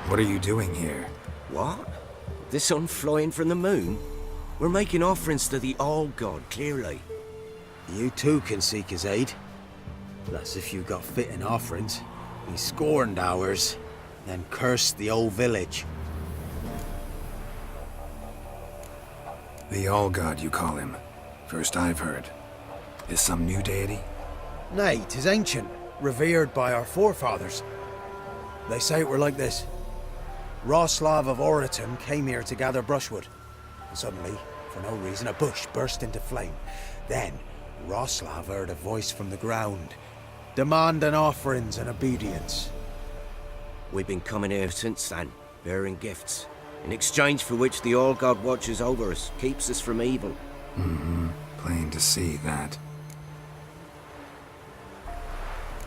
What are you doing here? What? The sun flying from the moon? We're making offerings to the All-God, clearly. You too can seek his aid. That's if you got fitting offerings. He scorned ours, then cursed the old village. The All-God, you call him. First I've heard. Is some new deity? Nay, 'tis ancient, revered by our forefathers. They say it were like this. Roslav of Oriton came here to gather brushwood. And suddenly, for no reason, a bush burst into flame. Then, Roslav heard a voice from the ground, demanding offerings and obedience. We've been coming here since then, bearing gifts, in exchange for which the All-God watches over us, keeps us from evil. Plain to see that.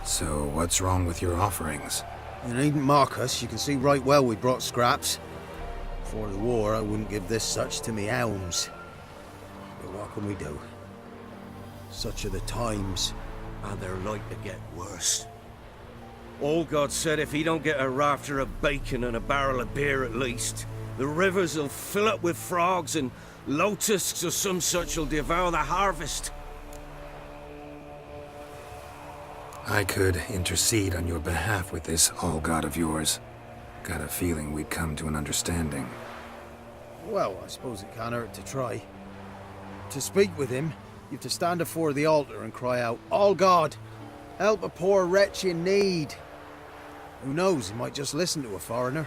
So, what's wrong with your offerings? You needn't mock us, you can see right well we brought scraps. Before the war, I wouldn't give this such to me elms. But what can we do? Such are the times. And they're like to get worse. All-God said if he don't get a rafter of bacon and a barrel of beer at least, the rivers will fill up with frogs and locusts or some such will devour the harvest. I could intercede on your behalf with this All-God of yours. Got a feeling we'd come to an understanding. Well, I suppose it can't hurt to try. To speak with him, you have to stand before the altar and cry out, "All God, help a poor wretch in need." Who knows, he might just listen to a foreigner.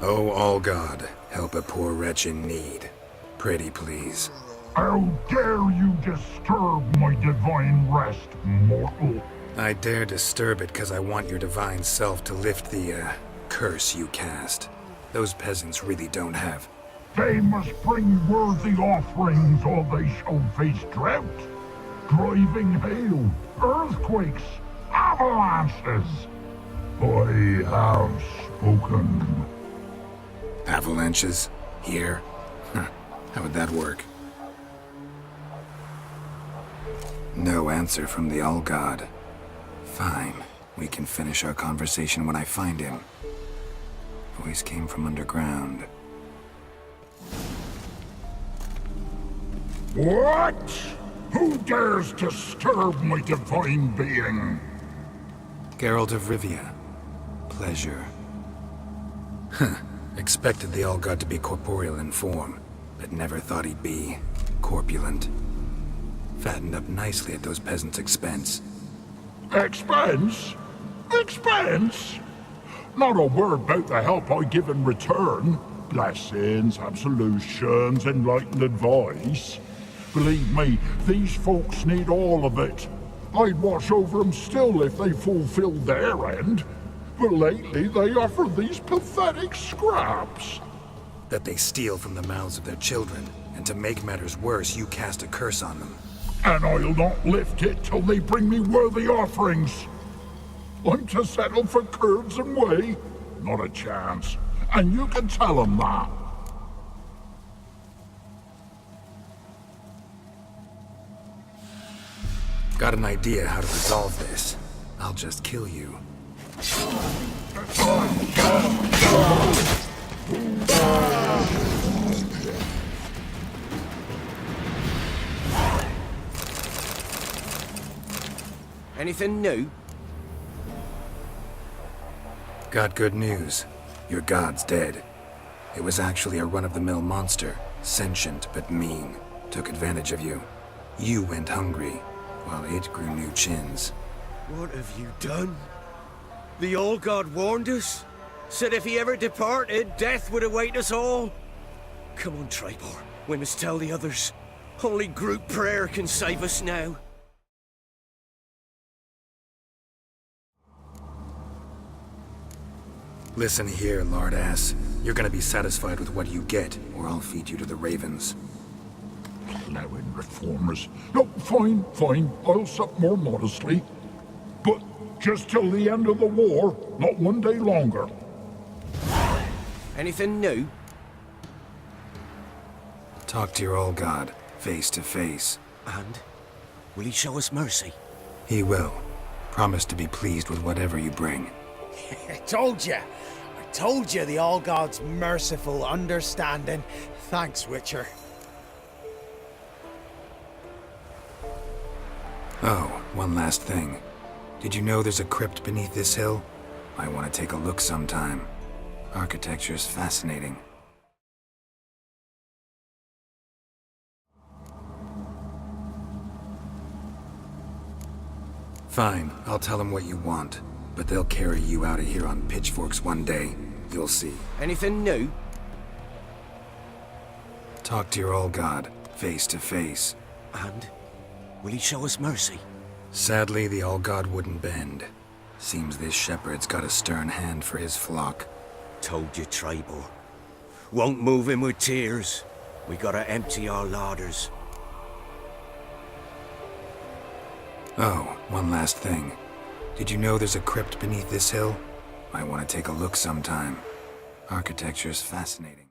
Oh, All-God, help a poor wretch in need. Pretty please. How dare you disturb my divine rest, mortal? I dare disturb it because I want your divine self to lift the, curse you cast. Those peasants really don't have. They must bring worthy offerings or they shall face drought, driving hail, earthquakes, avalanches. I have spoken. Avalanches? Here? Huh. How would that work? No answer from the All-God. Fine. We can finish our conversation when I find him. Voice came from underground. What? Who dares disturb my divine being? Geralt of Rivia. Pleasure. Huh. Expected the All-God to be corporeal in form, but never thought he'd be corpulent. Fattened up nicely at those peasants' expense. Expense? Expense? Not a word about the help I give in return. Blessings, absolutions, enlightened advice. Believe me, these folks need all of it. I'd watch over them still if they fulfilled their end. But lately they offer these pathetic scraps. That they steal from the mouths of their children, and to make matters worse, you cast a curse on them. And I'll not lift it till they bring me worthy offerings. I'm to settle for curds and whey? Not a chance. And you can tell them that. Got an idea how to resolve this. I'll just kill you. Anything new? Got good news. Your god's dead. It was actually a run-of-the-mill monster, sentient but mean. Took advantage of you. You went hungry, while it grew new chins. What have you done? The All-God warned us? Said if he ever departed, death would await us all? Come on, Tribor. We must tell the others. Only group prayer can save us now. Listen here, lard-ass. You're gonna be satisfied with what you get, or I'll feed you to the ravens. Plowing reformers. No, fine, fine. I'll sup more modestly. But just till the end of the war, not one day longer. Anything new? Talk to your All-God, face to face. And will he show us mercy? He will. Promise to be pleased with whatever you bring. I told you! I told you the All God's merciful understanding. Thanks, Witcher. Oh, one last thing. Did you know there's a crypt beneath this hill? I want to take a look sometime. Architecture's fascinating. Fine, I'll tell them what you want. But they'll carry you out of here on pitchforks one day. You'll see. Anything new? Talk to your old god, face to face. And will he show us mercy? Sadly, the All God wouldn't bend. Seems this shepherd's got a stern hand for his flock. Told you, Tribal. Won't move him with tears. We gotta empty our larders. Oh, one last thing. Did you know there's a crypt beneath this hill? I want to take a look sometime. Architecture's fascinating.